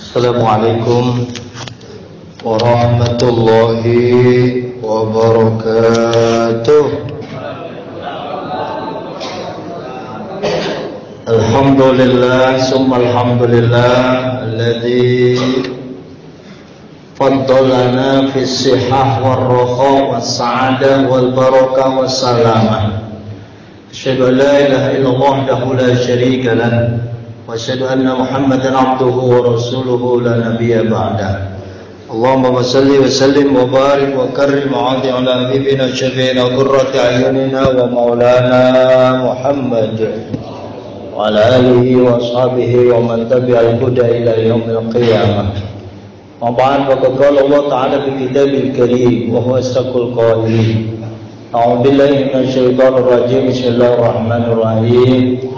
Assalamualaikum warahmatullahi wabarakatuh. Alhamdulillah summa alhamdulillah alladzi faddalana fis sihah war raha was sa'adah wal barakah was salamah. Asyhadu an la ilaha illallah wahdahu la syarika lah wa asyhadu anna Muhammadan abduhu wa rasuluhu la nabiyya ba'dah. Allahumma shalli wa sallim wa barik wa karrim ala habibina syafi'ina qurrati ayunina wa maulana Muhammad wa ala alihi wa ashabihi wa man tabi'al huda ila yaumil qiyamah. Wa ba'd, wa qala Allah ta'ala fi kitabil karim wa huwa asdaqul qailin. A'udzu billahi minasy syaithanir rajim. Bismillahirrahmanirrahim.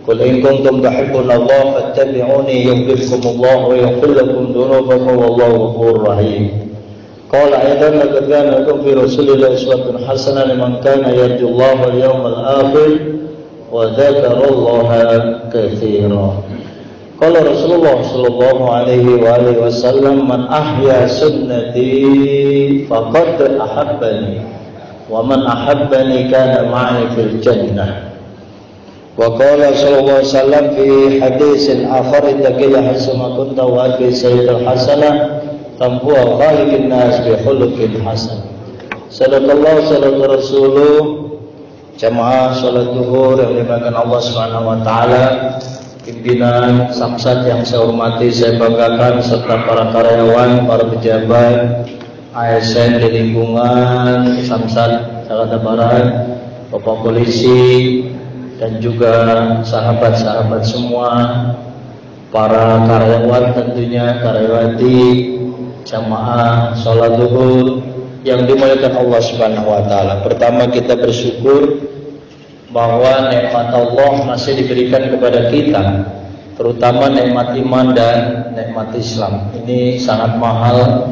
Qul in kuntum tuhibbunallaha fattabi'uni yuhibbukumullah wa yaghfir lakum dhunubakum wallahu ghafurur rahim. Qala aidan laqad kana lakum fi rasulillahi uswatun hasanah liman kana yarjullaha wal yawmal akhir wa dzakarallaha katsiran. Qala Rasulullah sallallahu alaihi wa alihi wasallam, man ahya sunnati faqad ahabbani wa man ahabbani kana ma'i fil jannah. Wa qala sallallahu alaihi wasallam fi hadisin akhar, ittaqilla hasama kunta wa ati sayyidul hasanah tamhu khaliqin nas bi khuluqin hasan. Sadaqallahu sadaqa rasuluh. Jamaah salat zuhur yang dimuliakan Allah Subhanahu wa taala, pimpinan Samsat yang saya hormati, saya banggakan, serta para karyawan, para pejabat ASN di lingkungan Samsat Jakarta Barat, Bapak Polisi, dan juga sahabat-sahabat semua, para karyawan tentunya, karyawati, jamaah sholat zuhur yang dimuliakan Allah Subhanahu wa taala. Pertama, kita bersyukur bahwa nikmat Allah masih diberikan kepada kita, terutama nikmat iman dan nikmat Islam. Ini sangat mahal.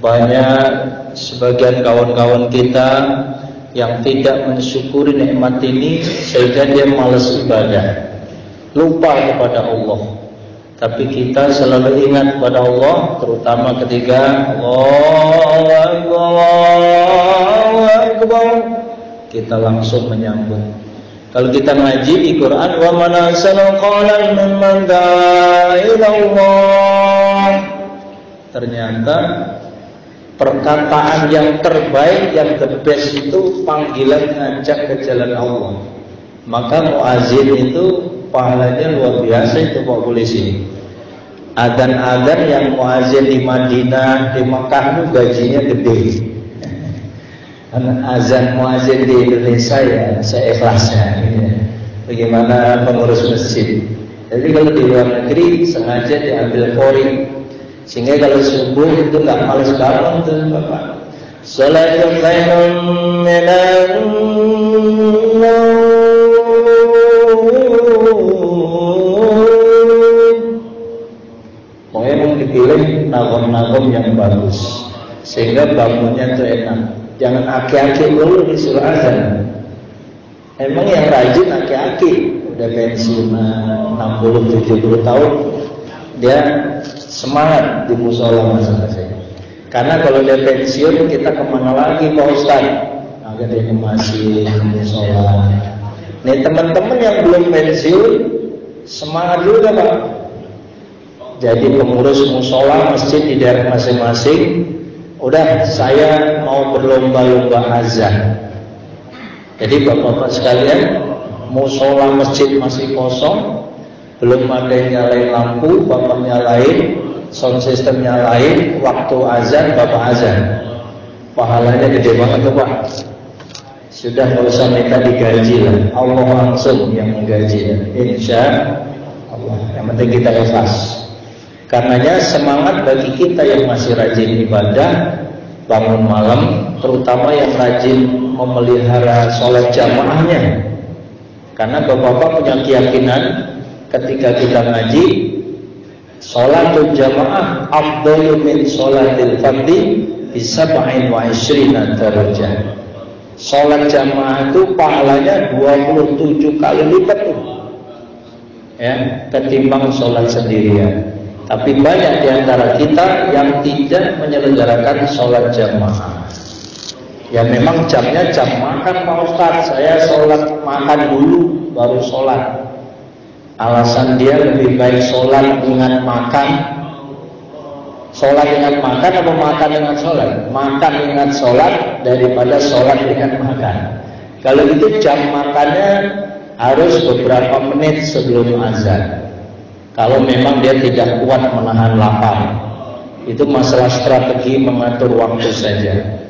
Banyak sebagian kawan-kawan kita yang tidak mensyukuri nikmat ini sehingga dia malas ibadah, lupa kepada Allah. Tapi kita selalu ingat kepada Allah, terutama ketika Allahu Akbar, kita langsung menyambut. Kalau kita ngaji di Quran, wa man ahsanu qawlan mimman da'a ila Allah, ternyata perkataan yang terbaik, yang the best itu panggilan ngajak ke jalan Allah. Maka muazin itu pahalanya luar biasa itu Pak Polisi. Adzan-adzan yang muazin di Madinah, di Mekah itu gajinya gede. Azan muazin di Indonesia ya saya ikhlasnya. Bagaimana pengurus masjid. Jadi kalau di luar negeri sengaja diambil pouring, sehingga kalau subuh itu nggak males bangun tuh Bapak. Salatul khairun minan pokoknya mau dipilih nagom-nagom yang bagus sehingga bangunnya tuh enak. Jangan aki-aki dulu disuruh azan. Emang yang rajin aki-aki udah pensiunan 60-70 tahun, dia semangat di musola masing-masing. Karena kalau dia pensiun, kita kemana lagi Pak Ustaz? Agak dia masih di musola. Nih teman-teman yang belum pensiun, semangat juga Pak. Jadi pengurus musola masjid di daerah masing-masing, udah saya mau berlomba-lomba azan. Jadi bapak-bapak sekalian, musola masjid masih kosong, belum ada yang nyalain lampu, bapak nyalain, sound system nyalain, waktu azan bapak azan. Pahalanya gede banget tuh Pak. Sudah nggak usah minta digaji lah, Allah langsung yang menggaji. Insya Allah. Yang penting kita ikhlas. Karenanya semangat bagi kita yang masih rajin ibadah, bangun malam, terutama yang rajin memelihara sholat jamaahnya. Karena bapak-bapak punya keyakinan ketika kita ngaji, sholatul jamaah afdalu min sholatil fardhi bisab'in wa ishrina darajah. Sholat jamaah itu pahalanya 27 kali lipat tuh, ya, ketimbang sholat sendirian. Tapi banyak di antara kita yang tidak menyelenggarakan sholat jamaah. Ya memang jamnya jam makan Pak Ustadz, saya sholat makan dulu baru sholat. Alasan dia lebih baik sholat ingat makan. Sholat ingat makan atau makan ingat sholat? Makan ingat sholat daripada sholat ingat makan. Kalau itu jam makannya harus beberapa menit sebelum azan. Kalau memang dia tidak kuat menahan lapar, itu masalah strategi mengatur waktu saja.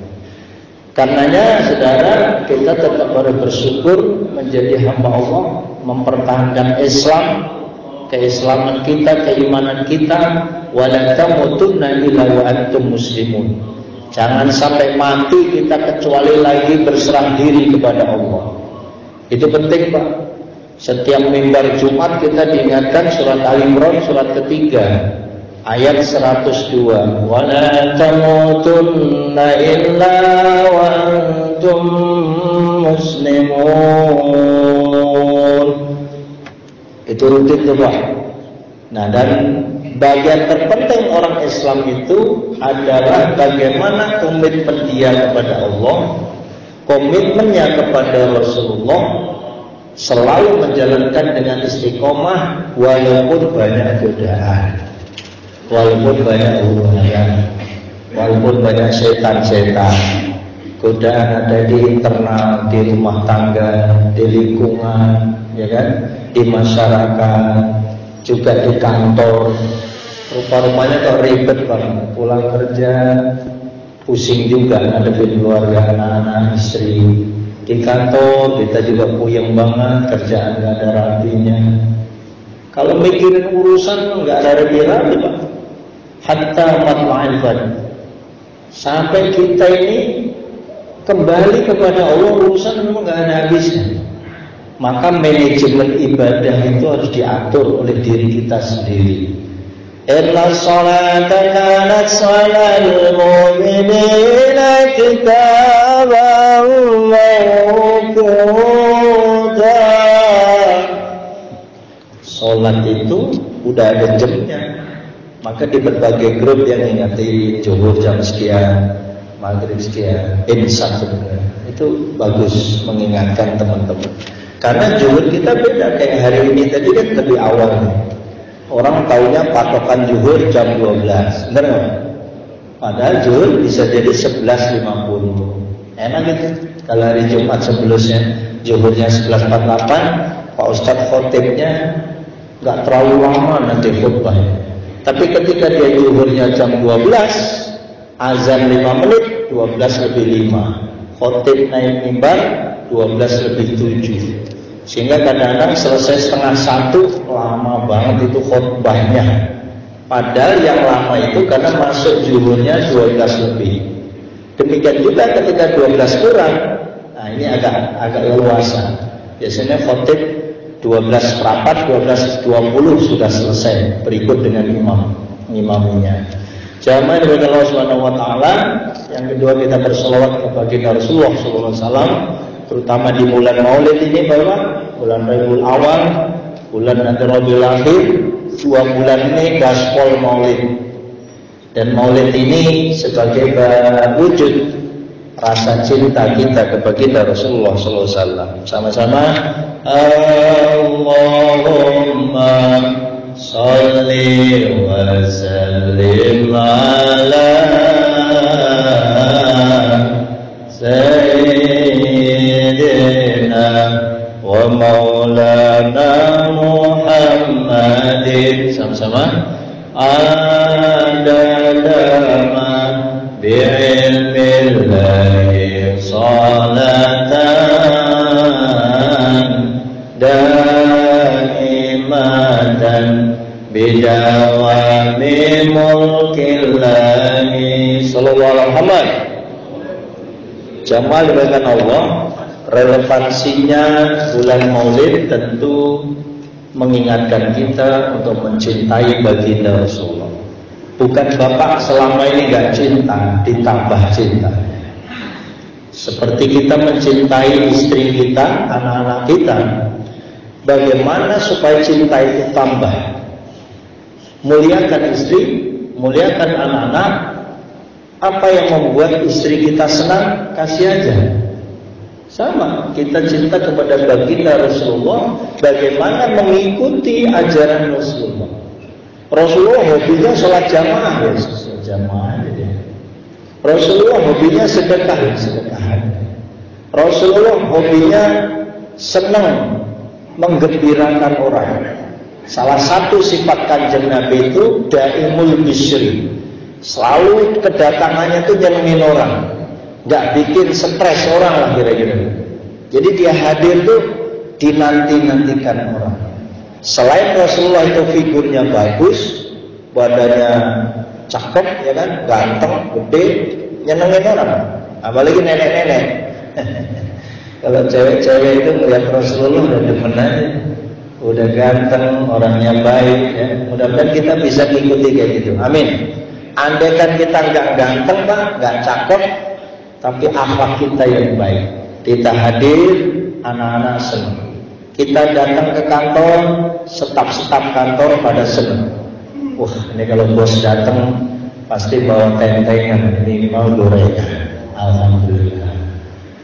Karenanya saudara, kita tetap harus bersyukur menjadi hamba Allah, mempertahankan Islam, keislaman kita, keimanan kita. Wala tamutunna illa wa antum muslimun. Jangan sampai mati kita kecuali lagi berserah diri kepada Allah. Itu penting Pak. Setiap mimbar Jumat kita diingatkan surat Al-Imran surat ketiga ayat 102. Wala tamutunna illa wa antum muslimun. Itu rutin tuh Pak. Nah, dan bagian terpenting orang Islam itu adalah bagaimana komitmen dia kepada Allah, komitmennya kepada Rasulullah, selalu menjalankan dengan istiqomah walaupun banyak godaan, walaupun banyak hubungan, walaupun banyak setan-setan. Godaan ada di internal, di rumah tangga, di lingkungan, ya kan, di masyarakat, juga di kantor. Rupa-rupanya kok ribet banget, pulang kerja pusing juga ngadepin keluarga, anak-anak, istri. Di kantor kita juga puyeng banget, kerjaan gak ada rapinya. Kalau mikirin urusan gak ada rapi-rapi Pak. Hatta matla'il fajr, sampai kita ini kembali kepada Allah, urusan memang gak ada habisnya. Maka manajemen ibadah itu harus diatur oleh diri kita sendiri. Inna sholata kanat sholal mu'minina kitaban mawquta. Sholat itu udah ada jamnya. Maka di berbagai grup yang ingatin zuhur jam sekian, maghrib sekian, isya sekian. Itu bagus mengingatkan teman-teman. Karena zuhur kita beda, kayak hari ini tadi kan lebih awal nih. Orang taunya patokan zuhur jam 12, bener nggak? Padahal zuhur bisa jadi 11.50. Enak gitu. Kalau hari Jumat sebelumnya zuhurnya 11.48, Pak Ustadz khotibnya nggak terlalu lama nanti khutbahnya. Tapi ketika dia zuhurnya jam 12, azan 5 menit, 12:05. Khotib naik mimbar 12:07. Sehingga kadang-kadang selesai 12:30, lama banget itu khutbahnya. Padahal yang lama itu karena masuk zuhurnya 12 lebih. Demikian juga ketika 12 kurang, nah ini agak leluasa. Biasanya khotib 12:04, 12:20 sudah selesai, berikut dengan imamnya. Jamaah dari Allah Subhanahu wa taala. Yang kedua, kita berselawat kepada Rasulullah sallallahu alaihi wasallam, terutama di bulan Maulid ini Bapak, bulan Rabiul Awal, bulan Rabiul Akhir. 2 bulan ini gaspol Maulid. Dan Maulid ini sebagai wujud rasa cinta kita kepada Rasulullah sallallahu alaihi wasallam. Sama-sama Allahumma shalli wa sallim ala sayyidina wa maulana Muhammadin. Sama-sama adadama bi'ilmillahi salatan daimatan bidawami mulkillahi sallallahu alaihi wasallam. Jamaah dimuliakan Allah, relevansinya bulan Maulid tentu mengingatkan kita untuk mencintai baginda Rasulullah. Bukan Bapak selama ini gak cinta, ditambah cinta. Seperti kita mencintai istri kita, anak-anak kita, bagaimana supaya cinta itu tambah? Muliakan istri, muliakan anak-anak. Apa yang membuat istri kita senang, kasih aja. Sama, kita cinta kepada baginda Rasulullah, bagaimana mengikuti ajaran Rasulullah. Rasulullah hobinya sholat jamaah, ya sholat jamaah aja. Rasulullah hobinya sedekah. Rasulullah hobinya senang menggembirakan orang. Salah satu sifat kanjeng Nabi itu daimul bisri. Selalu kedatangannya itu nyenengin orang, nggak bikin stres orang lah kira-kira. Jadi dia hadir tuh dinanti-nantikan orang. Selain Rasulullah itu figurnya bagus, badannya cakep, ya kan, ganteng, gede, nyenengin orang. Apalagi nenek-nenek. Kalau cewek-cewek itu melihat Rasulullah udah demen aja, udah ganteng, orangnya baik. Ya. Mudah-mudahan kita bisa ikuti kayak gitu. Amin. Andaikan kita nggak ganteng, Pak, nggak cakep, tapi akhlak kita yang baik, kita hadir, anak-anak senang. Kita datang ke kantor, staf-staf kantor pada senang. Wah, ini kalau bos datang pasti bawa tentengan, ini mau gorengan. Alhamdulillah.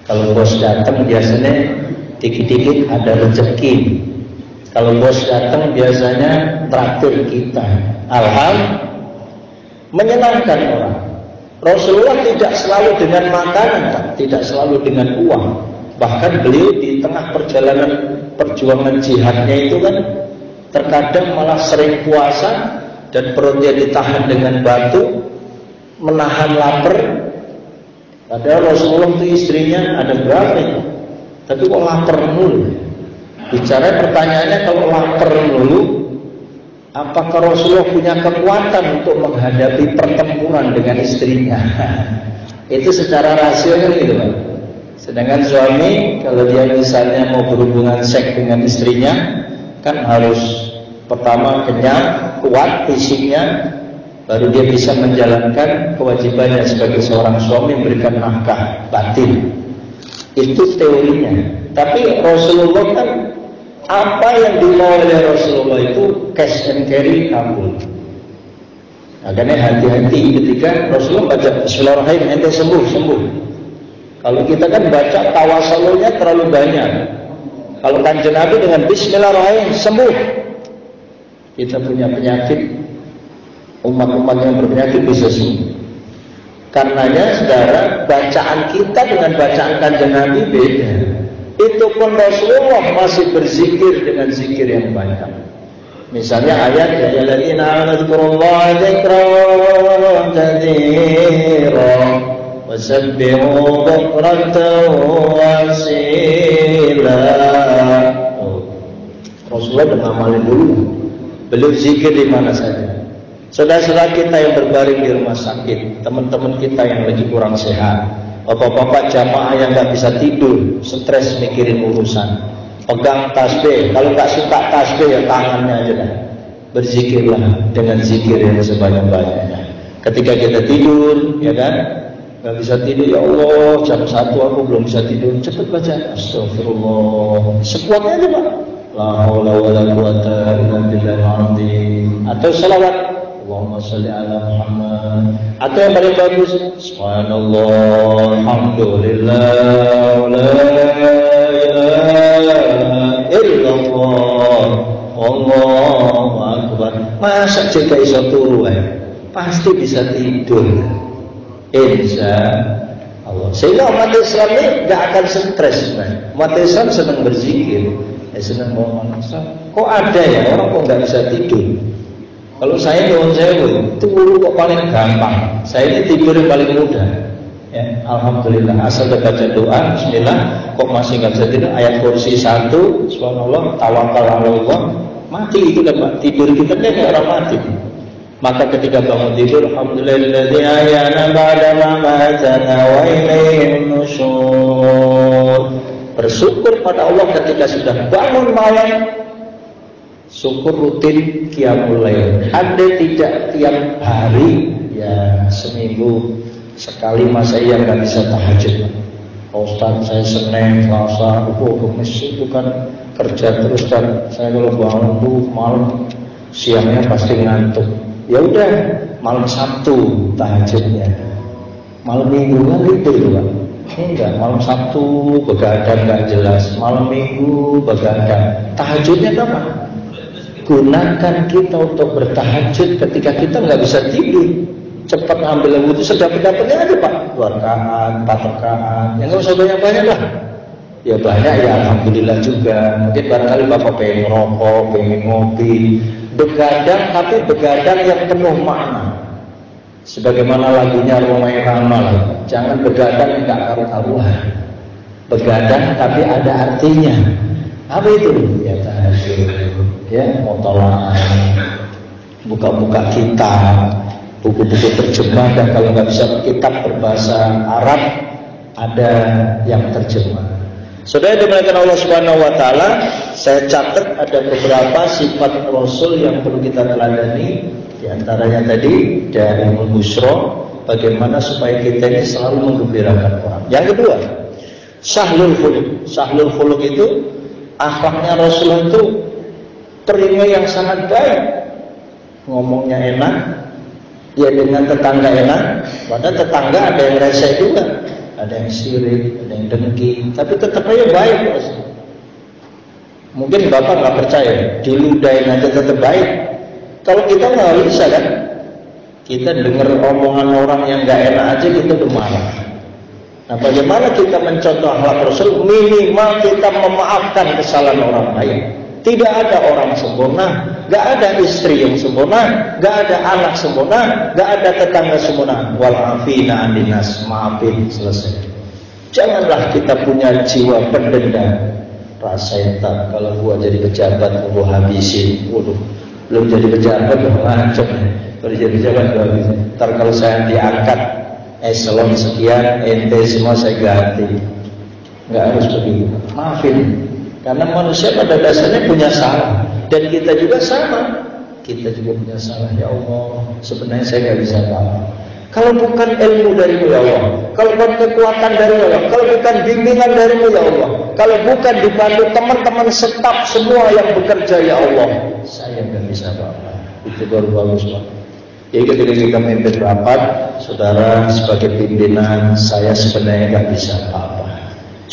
Kalau bos datang biasanya dikit-dikit ada rezeki. Kalau bos datang biasanya traktir kita. Alhamdulillah. Menyenangkan orang. Rasulullah tidak selalu dengan makanan, tidak selalu dengan uang. Bahkan beliau di tengah perjalanan perjuangan jihadnya itu kan terkadang malah sering puasa dan perutnya ditahan dengan batu, menahan lapar. Padahal Rasulullah itu istrinya ada berapa itu? Tapi kok lapar mulu? Bicara pertanyaannya, kalau lapar mulu, apakah Rasulullah punya kekuatan untuk menghadapi pertempuran dengan istrinya? Itu secara rasional gitu Pak. Sedangkan suami kalau dia misalnya mau berhubungan seks dengan istrinya, kan harus pertama kenyang, kuat fisiknya, baru dia bisa menjalankan kewajibannya sebagai seorang suami memberikan nafkah batin. Itu teorinya. Tapi Rasulullah kan, apa yang dimau oleh Rasulullah itu cash and carry kabul. Makanya hati-hati ketika Rasulullah baca Bismillahirrahmanirrahim, ente sembuh. Kalau kita kan baca tawasalnya terlalu banyak. Kalau kanjeng Nabi dengan Bismillahirrahmanirrahim sembuh. Kita punya penyakit, umat-umat yang berpenyakit bisa sembuh. Karenanya saudara, bacaan kita dengan bacaan kanjeng Nabi beda. Itu pun Rasulullah masih berzikir dengan zikir yang banyak. Misalnya ayat ya alladzina amanu dzikran katsiran wasabbihu bukratan wasila. Rasulullah udah ngamalin dulu. Beliau zikir di mana saja. Saudara-saudara kita yang berbaring di rumah sakit, teman-teman kita yang lagi kurang sehat, bapak-bapak jamaah yang nggak bisa tidur, stres mikirin urusan, pegang tasbih. Kalau nggak suka tasbih ya tangannya aja dah. Berzikirlah dengan zikir yang sebanyak-banyaknya. Ketika kita tidur, ya kan, nggak bisa tidur, ya Allah, jam 1 aku belum bisa tidur, cepat baca Astagfirullah, sekuatnya aja Pak. La haula wala quwata illa billahil azim. Atau selawat Allahumma sholli ala Muhammad. Atau yang paling bagus, subhanallah, alhamdulillah, la ilaha illallah, Allahu akbar. Masa jika iso turu pasti bisa tidur. Insya Allah. Sehingga umat Islam ini gak akan stres. Umat Islam senang berzikir, senang ngomong. Kok ada ya orang kok gak bisa tidur? Kalau saya nyuwun sewu, itu kok paling gampang. Saya ini tidur yang paling mudah. Ya, alhamdulillah. Asal baca doa, bismillah, kok masih nggak bisa tidur. Ayat kursi 1, subhanallah, tawakal Allah, mati itu kan Pak. Tidur kita kan kayak orang mati. Maka ketika bangun tidur, alhamdulillahilladzi ahyana ba'da ma amatana wa ilaihin nusyur. Bersyukur pada Allah ketika sudah bangun malam. Syukur rutin qiyamul lail. Andai tidak tiap hari, ya seminggu sekali masa iya nggak bisa tahajud. Ustaz, saya Senin, Selasa, Kamis itu kan kerja terus dan saya kalau bangun tuh malam siangnya pasti ngantuk. Ya udah, malam Sabtu tahajudnya. Malam Minggu kan gitu Pak. Enggak, malam Sabtu begadang nggak jelas, malam Minggu begadang. Tahajudnya apa? Gunakan kita untuk bertahajud ketika kita nggak bisa tidur. Cepat ambil wudhu, sedapat-dapatnya aja Pak. 2 rakaat, 4 rakaat. Yang nggak usah banyak-banyak lah. Ya banyak ya alhamdulillah juga. Mungkin barangkali Bapak pengen ngerokok, pengen ngopi, begadang tapi begadang yang penuh makna. Sebagaimana lagunya Romai Ramal, jangan begadang yang nggak karu-karuan. Begadang tapi ada artinya. Apa itu? Ya tahajud, ya mutola'ah, buka-buka kitab, buku-buku terjemah, dan kalau nggak bisa kitab berbahasa Arab ada yang terjemah. Saudara dimuliakan Allah Subhanahu wa taala, saya catat ada beberapa sifat Rasul yang perlu kita teladani. Di antaranya tadi dari Al-Busra, bagaimana supaya kita ini selalu menggembirakan orang. Yang kedua, sahlul khuluq. Sahlul khuluq itu akhlaknya Rasulullah itu terimanya yang sangat baik. Ngomongnya enak, ya dengan tetangga enak, padahal tetangga ada yang rese juga, ada yang sirik, ada yang dengki, tapi tetap aja baik Rasul. Mungkin Bapak nggak percaya, diludahin aja tetap baik. Kalau kita nggak bisa kan, kita dengar omongan orang yang nggak enak aja kita udah marah. Nah, bagaimana kita mencontoh akhlak Rasul? Minimal kita memaafkan kesalahan orang lain. Tidak ada orang sempurna, nggak ada istri yang sempurna, nggak ada anak sempurna, nggak ada tetangga sempurna. Wal afina aninas, maafin, selesai. Janganlah kita punya jiwa pendendam. Rasain tak kalau gua jadi pejabat gua habisin. Waduh, belum jadi pejabat udah ngancem. Kalau jadi pejabat gua habisin. Ntar kalau saya diangkat eselon sekian, ente semua saya ganti. Nggak harus begitu. Maafin. Karena manusia pada dasarnya punya salah, dan kita juga sama. Kita juga punya salah. Ya Allah, sebenarnya saya nggak bisa apa-apa. Kalau bukan ilmu darimu ya Allah, kalau bukan kekuatan dari Allah, kalau bukan bimbingan darimu ya Allah, kalau bukan dibantu teman-teman staf semua yang bekerja ya Allah, saya nggak bisa apa-apa. Itu baru bagus Pak. Jadi ketika kita memimpin rapat, saudara sebagai pimpinan, saya sebenarnya nggak bisa apa-apa.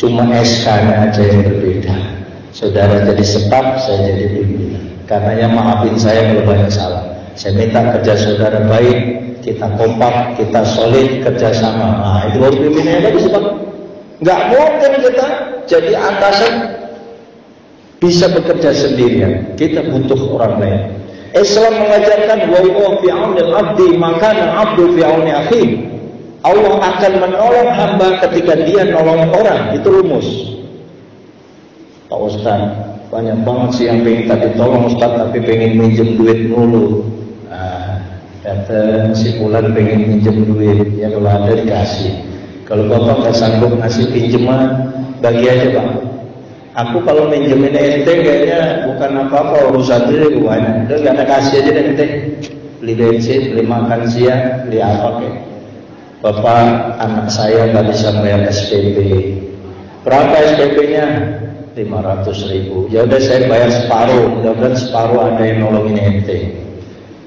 Cuma SK-nya aja yang berbeda. Saudara jadi staf, saya jadi pimpinan. Karenanya maafin saya kalau banyak salah. Saya minta kerja saudara baik, kita kompak, kita solid, kerjasama. Nah, itu baru pimpinannya bagus Pak. Nggak mungkin kita jadi atasan bisa bekerja sendirian. Kita butuh orang lain. Islam mengajarkan wa fi aunil abdi makana abdu fi auni akhi. Allah akan menolong hamba ketika dia nolong orang. Itu rumus. Pak Ustaz, banyak banget sih yang pengen tadi tolong Ustaz, tapi pengen minjem duit mulu. Nah, datang si Fulan pengen minjem duit, ya kalau ada dikasih. Kalau Bapak nggak sanggup ngasih pinjaman, bagi aja Pak. Aku kalau minjemin ente kayaknya bukan apa-apa, urusan diri banyak. Udah nggak ada kasih aja deh ente. Beli bensin, beli makan siang, beli apa kek. Bapak, anak saya nggak bisa bayar SPP. Berapa SPP-nya? 500.000. Ya udah saya bayar separuh. Mudah-mudahan separuh ada yang nolongin ente.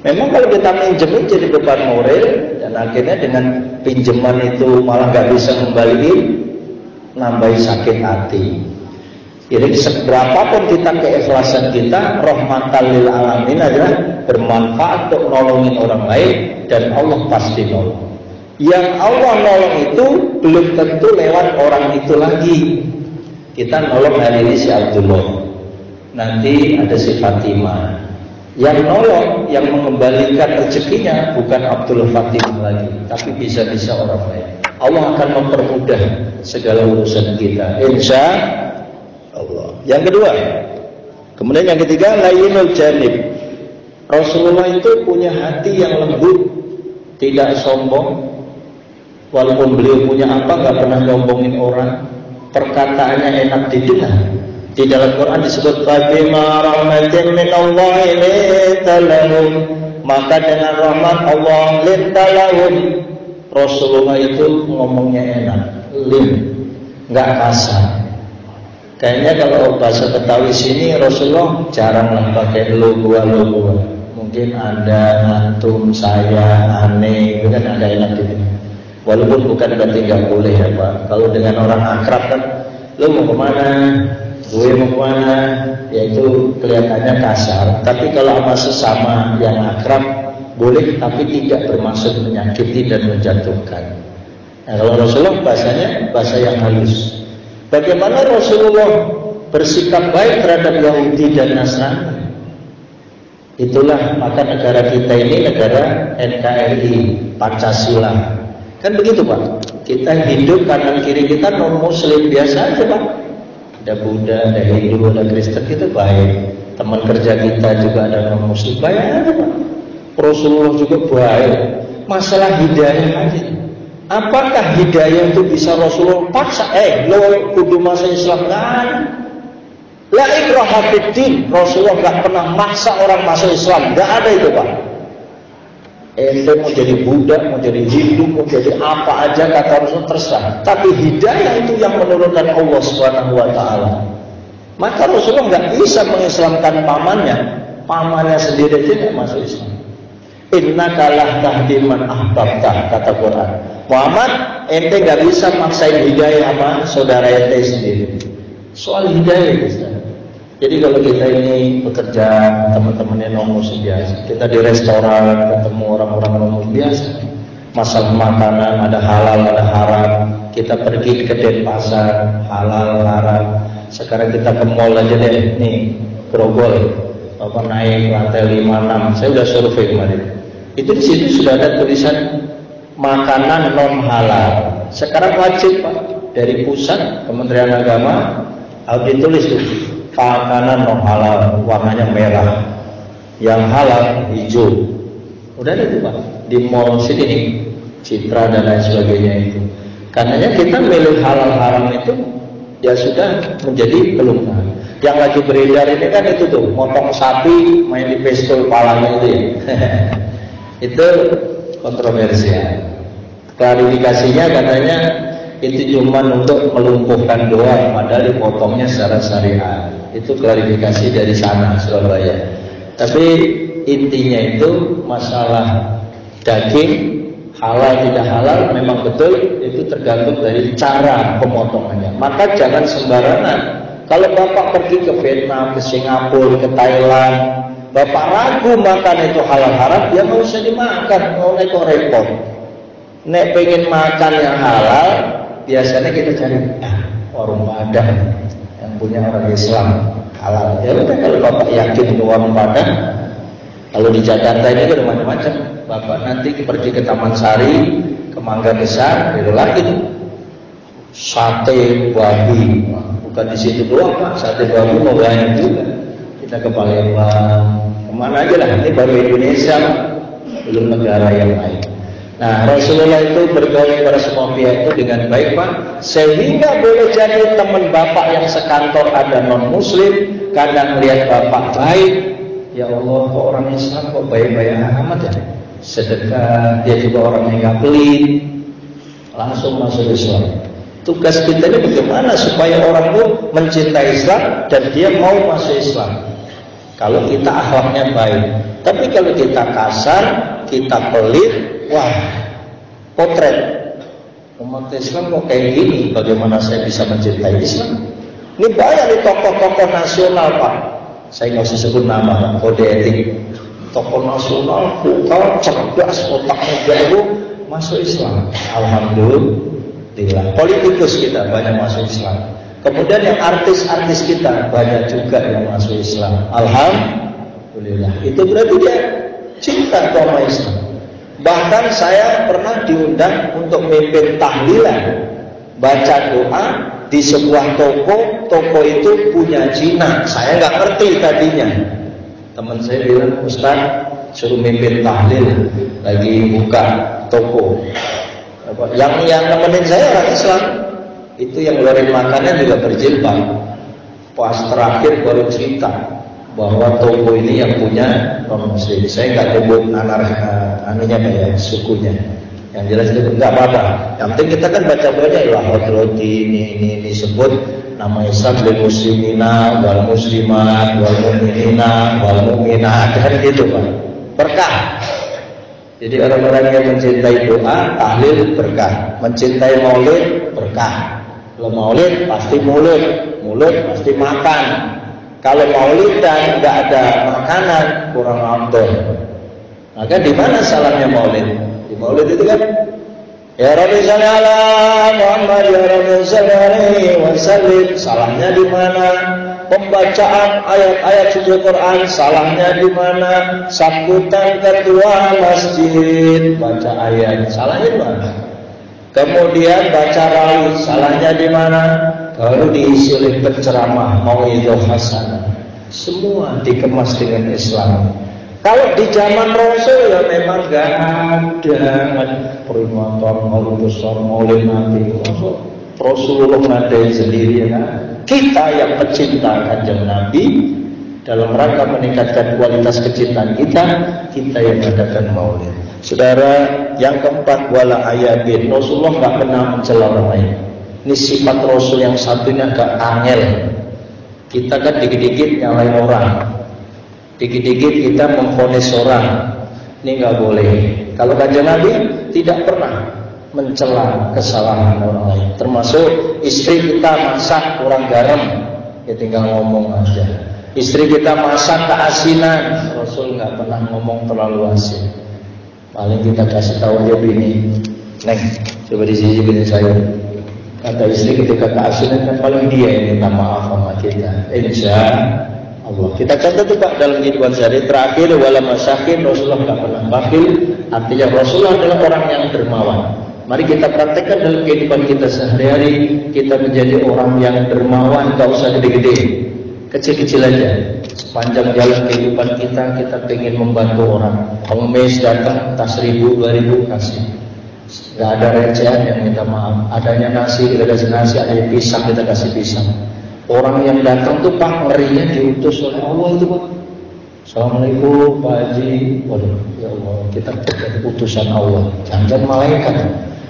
Memang kalau kita minjemin jadi beban moral, dan akhirnya dengan pinjaman itu malah nggak bisa kembaliin, nambahi sakit hati. Jadi seberapapun kita keikhlasan kita, rahmatan lil alamin adalah bermanfaat untuk nolongin orang lain, dan Allah pasti nolong. Yang Allah nolong itu belum tentu lewat orang itu lagi. Kita nolong hari ini si Abdullah, nanti ada si Fatimah. Yang nolong, yang mengembalikan rezekinya bukan Abdullah Fatimah lagi, tapi bisa-bisa orang lain. Allah akan mempermudah segala urusan kita, insya Allah. Yang kedua, kemudian yang ketiga, layyinul janib. Rasulullah itu punya hati yang lembut, tidak sombong. Walaupun beliau punya apa, nggak pernah nyombongin orang. Perkataannya enak didengar. Di dalam Quran disebut fabima rahmatin min Allah lintalahum, maka dengan rahmat Allah lintalahum. Rasulullah itu ngomongnya enak, nggak kasar. Kayaknya kalau bahasa Betawi sini Rasulullah jarang lah pakai lo gua. mungkin ada antum, saya, aneh, itu kan ada enak gitu. Walaupun bukan berarti nggak boleh ya Pak. Kalau dengan orang akrab kan, lo mau kemana, gue mau kemana, ya itu kelihatannya kasar. Tapi kalau sama sesama yang akrab boleh, tapi tidak bermaksud menyakiti dan menjatuhkan. Nah, kalau Rasulullah bahasanya bahasa yang halus. Bagaimana Rasulullah bersikap baik terhadap Yahudi dan Nasrani? Itulah maka negara kita ini negara NKRI, Pancasila. Kan begitu Pak. Kita hidup kanan kiri kita non Muslim biasa aja Pak. Ada Buddha, ada Hindu, ada Kristen, kita baik. Teman kerja kita juga ada non Muslim, baik aja Pak. Rasulullah juga baik. Masalah hidayah aja. Apakah hidayah itu bisa Rasulullah paksa? Lo kudu masuk Islam kan? La ikraha fiddin. Rasulullah nggak pernah maksa orang masuk Islam. Nggak ada itu Pak. Ente mau jadi Buddha, mau jadi Hindu, mau jadi apa aja kata Rasul terserah. Tapi hidayah itu yang menurunkan Allah Subhanahu wa taala. Maka Rasulullah nggak bisa mengislamkan pamannya sendiri tidak masuk Islam. Innaka la tahdi man ahbabta, kata Quran. Muhammad, ente nggak bisa maksain hidayah sama saudara ente sendiri. Soal hidayah itu. Jadi kalau kita ini bekerja, teman-teman yang non-muslim biasa, kita di restoran ketemu orang-orang non-muslim biasa, masalah makanan ada halal ada haram, kita pergi ke Denpasar halal haram. Sekarang kita ke mall aja deh, nih Grogol, apa naik lantai 5-6, saya udah survei kemarin. Itu di situ sudah ada tulisan makanan non halal. Sekarang wajib Pak, dari pusat Kementerian Agama harus ditulis tuh. Makanan non halal warnanya merah, yang halal hijau. Udah ada tuh Pak di mall sini nih, Citra dan lain sebagainya itu. Karenanya kita milih halal haram itu ya sudah menjadi kelumpuhan. Yang lagi beredar ini kan itu tuh motong sapi main di pistol palanya itu ya. Itu kontroversial. Klarifikasinya katanya itu cuma untuk melumpuhkan doang, padahal dipotongnya secara syariat. Itu klarifikasi dari sana Surabaya. Tapi intinya itu masalah daging halal tidak halal memang betul itu tergantung dari cara pemotongannya. Maka jangan sembarangan. Kalau Bapak pergi ke Vietnam, ke Singapura, ke Thailand, Bapak ragu makan itu halal haram, ya nggak usah dimakan, mau itu repot. Nek pengen makan yang halal, biasanya kita cari warung Padang yang punya orang Islam halal. Ya udah kalau Bapak yakin ke warung Padang, kalau di Jakarta ini ada macam-macam. Bapak nanti pergi ke Taman Sari, ke Mangga Besar, itu lagi sate babi. Bukan di situ doang Pak, sate babi mau banyak juga. Kita ke Palembang, kemana aja lah. Ini baru Indonesia, belum negara yang lain. Nah, Rasulullah itu bergaul pada semua pihak itu dengan baik Pak, sehingga boleh jadi teman Bapak yang sekantor ada non Muslim karena melihat Bapak baik, ya Allah kok orang Islam kok baik-baik amat ya, sedekah, dia juga orang yang nggak pelit, langsung masuk Islam. Tugas kita ini bagaimana supaya orang itu mencintai Islam dan dia mau masuk Islam. Kalau kita akhlaknya baik, tapi kalau kita kasar, kita pelit, wah, potret umat Islam kok kayak gini, bagaimana saya bisa mencintai Islam? Ini banyak nih tokoh-tokoh nasional Pak, saya nggak usah sebut nama, kode etik. Tokoh nasional, kukal, cerdas, otaknya jago, masuk Islam. Alhamdulillah. Politikus kita banyak masuk Islam. Kemudian yang artis-artis kita banyak juga yang masuk Islam. Alhamdulillah. Itu berarti dia cinta sama Islam. Bahkan saya pernah diundang untuk memimpin tahlilan, baca doa di sebuah toko itu punya Cina. Saya nggak ngerti tadinya. Teman saya bilang, Ustaz suruh memimpin tahlil, lagi buka toko. Yang nemenin saya orang Islam, itu yang ngeluarin makanan juga berjilbab. Pas terakhir baru cerita bahwa toko ini yang punya non Muslim. Saya nggak nyebut anunya kayak sukunya. Yang jelas itu nggak apa-apa. Yang penting kita kan baca-baca ya roti ini disebut nama Islam lil muslimina wal muslimat wal mu'minina wal mu'minat, kan gitu Pak. berkah. Jadi orang-orang yang mencintai doa, tahlil berkah, mencintai maulid berkah. Kalau maulid pasti mulut pasti makan. Kalau maulid dan nggak ada makanan kurang afdol. Maka di mana salahnya maulid? Di maulid itu kan ya Rabbi shalli ala Muhammad ya Rabbi shalli alaihi wasallim. Salahnya di mana? Pembacaan ayat-ayat suci Quran salahnya di mana? Sambutan ketua masjid baca ayat salahnya di mana? Kemudian baca rawih salahnya di mana? Baru diisi oleh penceramah mau'izah hasanah. Semua dikemas dengan Islam. Kalau di zaman Rasul ya memang gak ada peringatan maulid besar, maulid Nabi. Rasulullah ngadain sendiri ya. Kita yang pecinta Kanjeng Nabi dalam rangka meningkatkan kualitas kecintaan kita yang mengadakan maulid. Saudara, yang keempat wala ayabin. Rasulullah nggak pernah mencela orang lain. Ini sifat Rasul yang satunya agak angel. Kita kan dikit-dikit nyalain orang, dikit-dikit kita memvonis orang. Ini nggak boleh. Kalau Kanjeng Nabi tidak pernah mencela kesalahan orang lain, termasuk istri kita masak kurang garam, ya tinggal ngomong aja. Istri kita masak keasinan, Rasul nggak pernah ngomong terlalu asin. Paling kita kasih tahu aja bini, neng, coba disini saya. Kata istri ketika keasinan kan paling dia yang minta maaf sama kita. Insya Allah. Kita contoh tuh Pak dalam kehidupan sehari terakhir wala masakin Rasulullah nggak pernah bakhil. Artinya Rasulullah adalah orang yang dermawan. Mari kita praktekkan dalam kehidupan kita sehari-hari. Kita menjadi orang yang dermawan, tak usah gede-gede, kecil-kecil aja. Sepanjang jalan kehidupan kita pengen membantu orang. Pengemis datang, tas 1.000, 2.000 kasih. Gak ada recehan yang minta maaf. Adanya nasi kita kasih nasi, adanya pisang kita kasih pisang. Orang yang datang tuh Pak ngerinya diutus oleh Allah itu Pak. Assalamualaikum Pak Haji. Waduh, ya Allah, kita jadi utusan Allah. Jangan malaikat.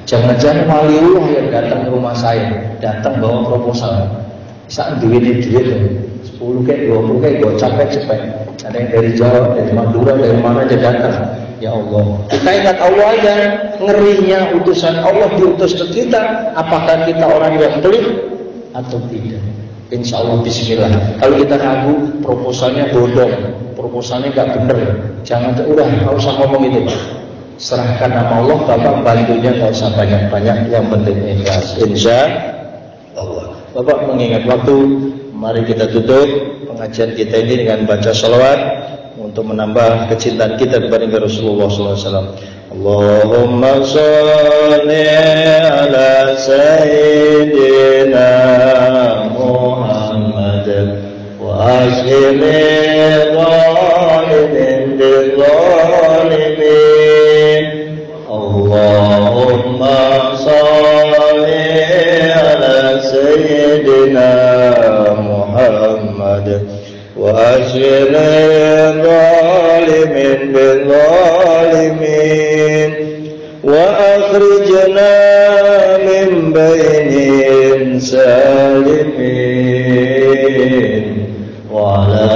Jangan-jangan waliullah yang datang ke rumah saya, datang bawa proposal. Saat duit 10 kayak 20 kayak gocap cepet. Ada yang dari Jawa, dari Madura, dari mana aja datang. Ya Allah, kita ingat Allah aja. Ngerinya utusan Allah diutus ke kita. Apakah kita orang yang pelit atau tidak? Insya Allah Bismillah. Kalau kita ragu, proposalnya bodong, proposalnya gak bener, jangan udah nggak usah ngomong itu Pak. Serahkan nama Allah, Bapak bantunya nggak usah banyak-banyak, yang penting ikhlas. Insya Allah. Bapak mengingat waktu, mari kita tutup pengajian kita ini dengan baca sholawat untuk menambah kecintaan kita kepada Rasulullah SAW. Allahumma sholli ala Sayyidina Muhammad wa ashlimil zalimin bil zalimin. Allahumma sholli ala Sayyidina Muhammad wa ashlimil zalimin bil zalimin wa akhrijna min bainin salimin wa ala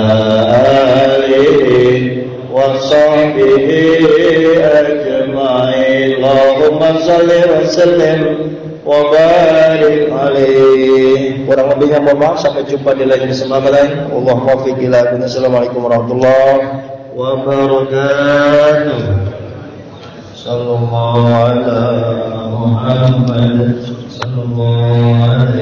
alihi wa sahbihi ajma'in. Allahumma salli wa sallim wa barik alaihi. Kurang lebihnya mohon maaf, sampai jumpa di lain kesempatan lain. Allahumma waffiq ila aqwamit. Assalamualaikum warahmatullahi wabarakatuh. Sallallahu ala Muhammad sallallahu alaihi